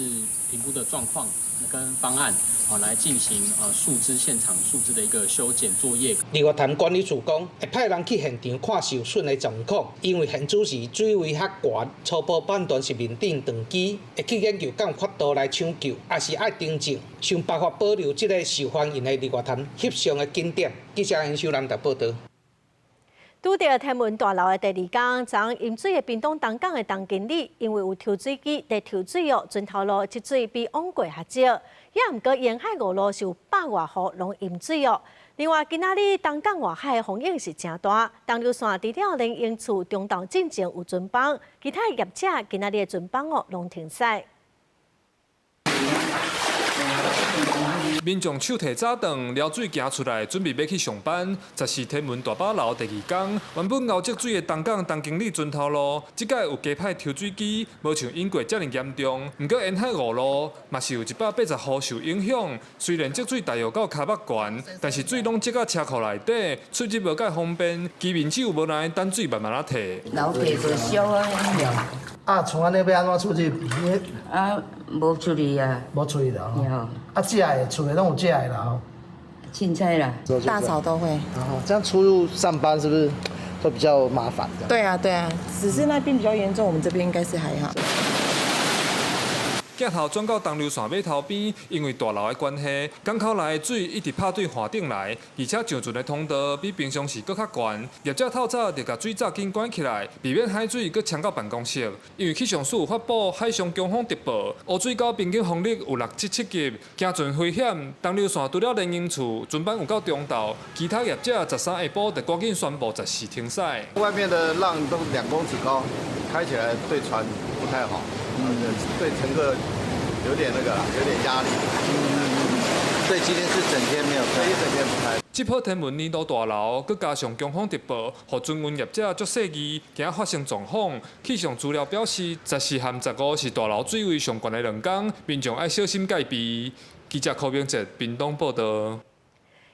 评估的状况跟方案来进行树枝现场树枝的一个修剪作业。立法潭管理处讲，会派人去现场看受损的状况，因为现主时水位较悬，初步判断是面顶断机，会去研究敢有法度来抢救，也是爱订正，想办法保留这个受欢迎的立法潭翕相的景点。记者严秀兰台报道。拄到天文大楼的第二天，昨饮水的屏东东港的董经理，因为有抽水机在抽水哦，船头路积水比往过较少，也毋过沿海五路是有100外户拢饮水哦。另外，今仔日东港外海的风影是真大，东流线除了林荫厝中道进前有船帮，其他业者今仔日的船帮哦拢停驶。民众手提早顿撩水行出来，准备要去上班。14天文大坝楼第2天，原本熬积水的东港东经理船头路，即届有加派抽水机，无像因过遮尔严重。毋过沿海5路嘛是有180户受影响。虽然积水大约到骹目悬，但是水拢积到车库内底，出入无介方便。居民只有无奈等水慢慢仔摕。楼梯就小啊，啊，厝安尼要安怎处理？啊，无处理啊。无处理的哦。啊，食的厝内拢有食的啦吼。青菜啦，大嫂都会。然后这样出入上班是不是都比较麻烦？对啊，对啊，只是那边比较严重，我们这边应该是还好。镜头转到东流线码头边，因为大楼的关系，港口内的水一直拍对岸顶来，而且上船的通道比平常时搁较悬。业者透早就甲水闸紧关起来，避免海水搁冲到办公室。因为气象署有发布海上强风特报，乌水沟边境风力有6至7级，行船危险。东流线除了林荫厝船班有到中道，其他业者13下晡就赶紧宣布14停驶。外面的浪都2公尺高，开起来对船不太好，对乘客有点压力。所以今天是整天没有开，一整天不开。这波天文年度大楼，佮加上强风特报，互船运业者足细意，惊发生状况。气象资料表示，14和15是大楼水位上悬的2天，民众要小心戒备。记者柯明哲，屏东报道。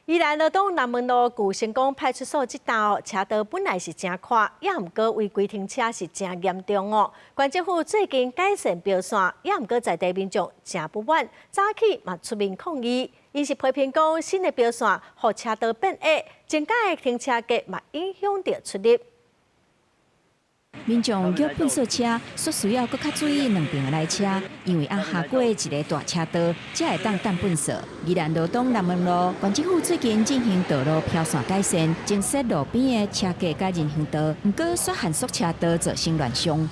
宜兰罗东南门路旧成功派出所这道车道本来是真宽，也毋过违规停车是真严重哦。县政府最近改善标线，也毋过在地民众真不满，早起嘛出面抗议。因是批评讲新的标线，互车道变矮，增加的停车格嘛影响到出入。民众叫喷射车，说需要搁较注意两边的来车，因为下过一个大车道，才会当喷射。宜兰罗东南门路，县政府最近进行道路标线改善，增设路边的车格甲人行道，毋过却限速车道造成乱象。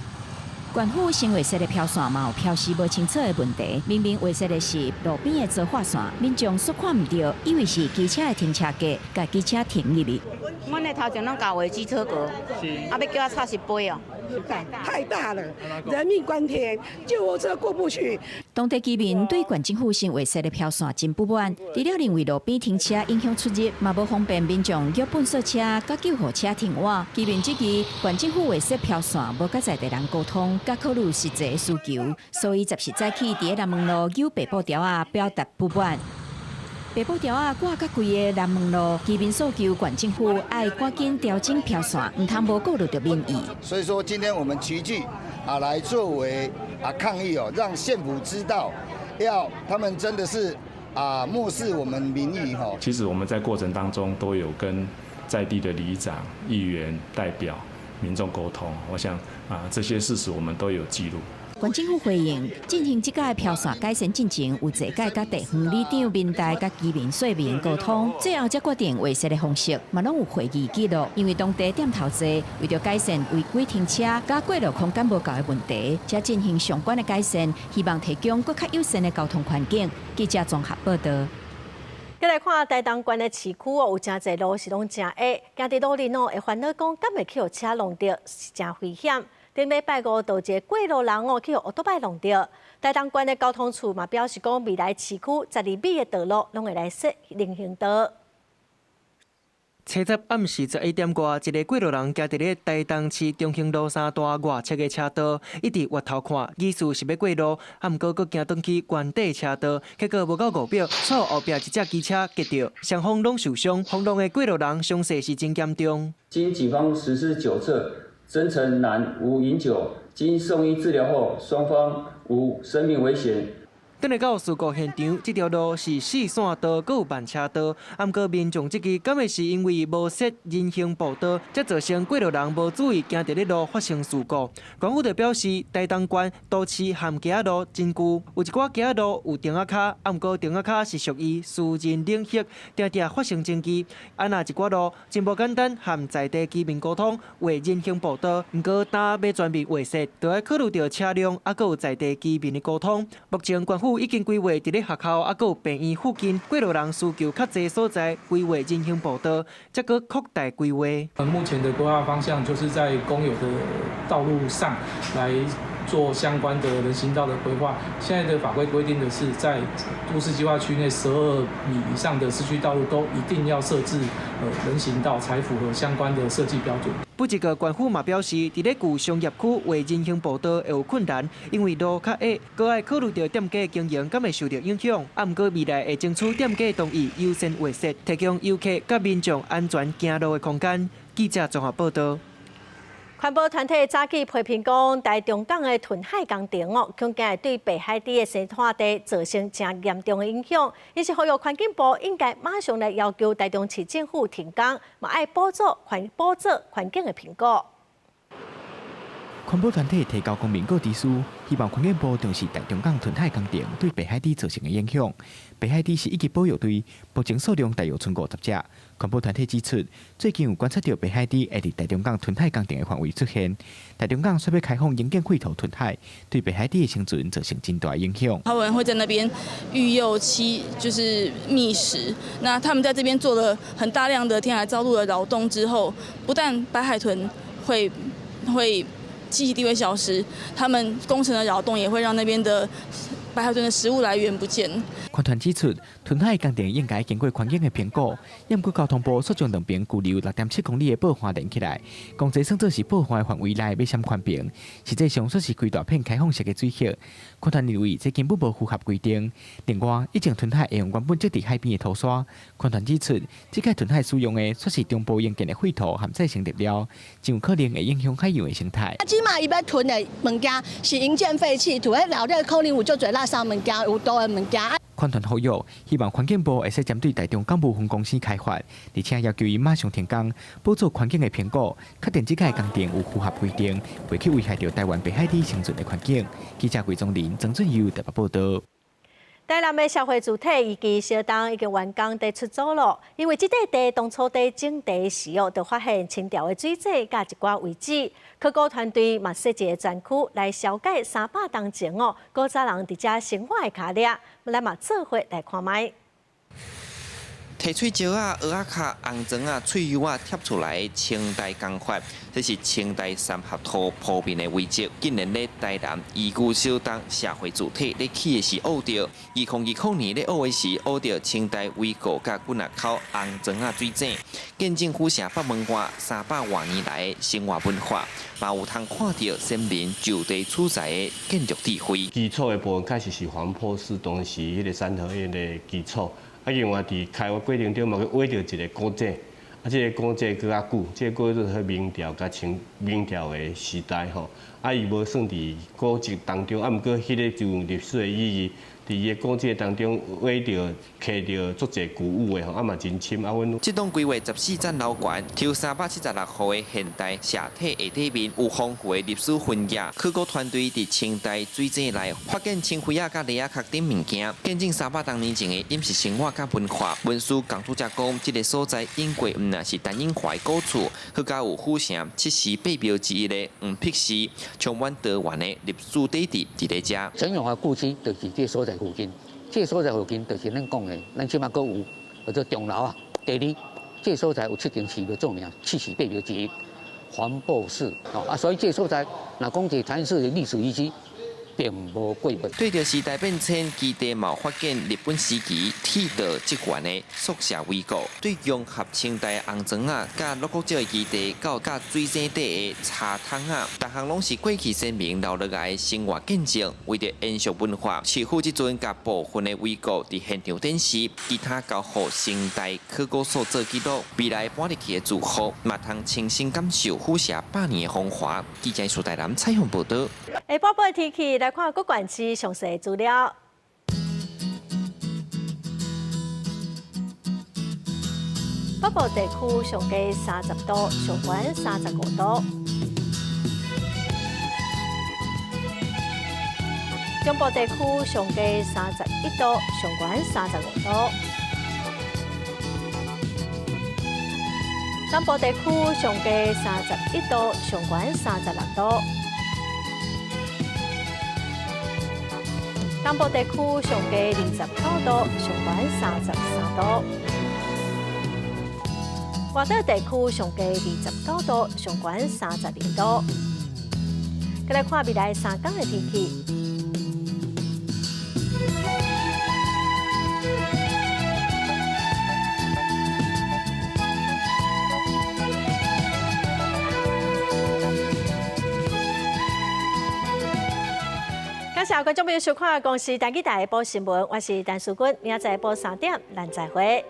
县府新画设的标线嘛有标示无清楚的问题，明明画设的是路边的造化线，民众却看唔到，以为是机车的停车格，甲机车停入去。阮的头前拢搞画机车格，要叫我插10杯哦。太大了，人命关天，救护车过不去。当地居民对县政府新画设的标线真不满，除了认为路边停车影响出入，嘛无方便民众约喷射车、甲救护车停换。居民质疑县政府画设标线无甲在地人沟通，甲考虑实际需求，所以10时早起伫南门路有白布条啊表达不满。白布条啊挂甲规个南门路，居民诉求县政府爱赶紧调整标线，唔通无顾虑到民意。所以说，今天我们齐聚来作为抗议哦，让县府知道，他们真的是漠视我们民意哈。其实我们在过程当中都有跟在地的里长、议员、代表、民众沟通，我想这些事实我们都有记录。县政府回应，进行这届标线改善进程有坐届甲地方里长、民代甲居民说明沟通，最后才决定画设的方式，嘛拢有会议记录。因为当地点头多，为着改善违规停车、甲过路空间无够的问题，才进行相关的改善，希望提供更较友善的交通环境。记者综合报道。再来看台东县的市区哦，有真侪路是拢真矮，行伫路面哦会烦恼讲敢会去互车弄着，是真危险。顶礼拜5，有一个过路人哦去互乌托邦弄着。台东县的交通处嘛表示讲，未来市区12米的道路拢会来设人行道。初10暗时11点外，一个过路人行伫咧台东市中兴路3段外侧的车道，一直越头看，疑似是要过路，毋过佫行转去原底车道，结果无到5秒，错后壁一只机车击到，双方拢受伤，慌乱的过路人伤势是真严重。经警方实施酒测，曾成男无饮酒，经送医治疗后，双方无生命危险。 等来到事故现场，这条路是四线道，阁有慢车道。不过民众这支敢会是因为无设人行步道，才造成过路人无注意行伫咧路发生事故。官府就表示，台东县都市含行路真旧，有一寡行路有钉仔卡，不过钉仔卡是属于私人领域，常常发生争议。那一寡路真无简单，和在地居民沟通画人行步道，不过若要全面画设，就要考虑到车辆还有在地居民的沟通。目前官府 已经规划伫咧学校，还有病院附近，过路人需求较侪所在，规划人行步道，再个扩大规划。目前的规划方向就是在公有的道路上来做相关的人行道的规划。现在的法规规定的是，在都市计划区内12米以上的市区道路都一定要设置人行道，才符合相关的设计标准。 不过，官府嘛表示，伫咧旧商业区画人行步道会有困难，因为路较矮，搁爱考虑到店家经营敢会受到影响。不过未来会争取店家同意优先画设，提供游客甲民众安全行路的空间。记者综合报道。 环保团体早起批评讲，台中港的屯海工程恐惊会对北海底的生态地造成真严重的影响。因是呼吁环境部应该马上来要求台中市政府停工，嘛爱补做环境的评估。环保团体提交公民告知书，希望环境部重视台中港屯海工程对北海底造成的影响。北海底是一级保育区，目前数量大约剩50只。环保团体指出，最近有观察到北海底会伫台中港屯海工程的范围出现。台中港说要开放营建会头屯海，对北海底的生存造成真大影响。他们会在那边育幼就是觅食。那他们在这边做了很大量的填海造陆的劳动之后，不但白海豚会栖息地会消失，他们工程的扰动也会让那边的白海豚的食物来源不见。环团指出，屯海工程应该经过环境的评估，也不交通部所将两边距离6.7公里的报环连起来，公这算作是报环范围内要闪宽屏，实际上说是开大片开放式的水穴。环团认为这根本无符合规定。另外，以前屯海会用原本设伫海边的土沙，环团指出，这个屯海使用的却是中部营建的废土和再生物料，真有可能会影响海洋的生态。即马伊要囤的物件是营建废弃土，迄老的可能有足侪垃圾物件，有毒的物件。环团呼吁，希望环境部会使针对台中港务分公司开发，而且要求伊马上停工，补做环境的评估，确定这个工程有符合规定，袂去危害到台湾北海底生存的环境。记者魏宗林、曾俊佑台北报道。台南的社会主体以及小东已经完工地出租了，因为这块地当初在种地时就发现清朝的水质甲一寡位置，考古团队嘛设一个专区来消解300当前古早人伫遮生活的脚链，来嘛做伙来看卖。提喙石啊、蚵仔壳、红砖啊、脆油啊贴出来的清代工法，这是清代三合土普遍的遗迹。竟然咧台南宜居小东社会主体咧起的是挖到2020年咧挖的是挖到清代围固甲滚仔口红砖啊水井，见政府城北门外300多年来的生活文化，嘛有通看到先民就地取材的建筑智慧。基础的部分开始是黄坡式，当时迄个三合院的基础。啊，另外伫开发过程中嘛，去挖到一个古井，啊，这个古井搁较久，这个古井是明朝甲明朝的时代吼，啊，伊无算伫古迹当中，啊，毋过迄个就有历史的意义。伫伊个古迹当中，挖到、摕到足侪古物的吼，啊嘛真深啊。这栋规划14层楼高，抽376户的现代社体下底面有丰富的历史痕迹。考古团队伫清代水井内发现青灰啊、甲梨啊壳等物件，见证300多年前的饮食生活甲文化。文书讲出者讲，这个所在应该毋那是单因化的古厝，佮加有府城7时8庙之一的黄碧寺，充满多元的历史底蕴伫咧遮。陈永华故居就是这所在附近，这所在附近就是咱讲的，咱起码阁有叫做钟楼啊。第二，这所在有7间寺庙著名，7时8庙之一，黄埔寺啊，所以这所在若讲一个产市的历史遗迹，并无过分。对着时代变迁，基地嘛发现日本时期铁道职员的宿舍围构，对融合清代红砖啊，甲洛国石的基地，到甲水井底的茶桶啊，逐项拢是过去先民留落来的生活见证。为着延续文化，市府即阵甲部分的围构伫现场展示，其他交予清代考古所做记录，未来搬入去的住户嘛通亲身感受府社100年的风华。记者苏台南采访报道。下播报天气来看各县市详细资料。北部地区上低30度，上悬35度；中部地区上低31度，上悬35度；南部地区上低31度，上悬36度；东部地区上低29度，上悬33度。外岛地区上低29度，上悬32度。再来看未来3天的天气。感谢观众朋友收看《公视台记台报新闻》，我是陈淑君，明仔载下晡3点，咱再会。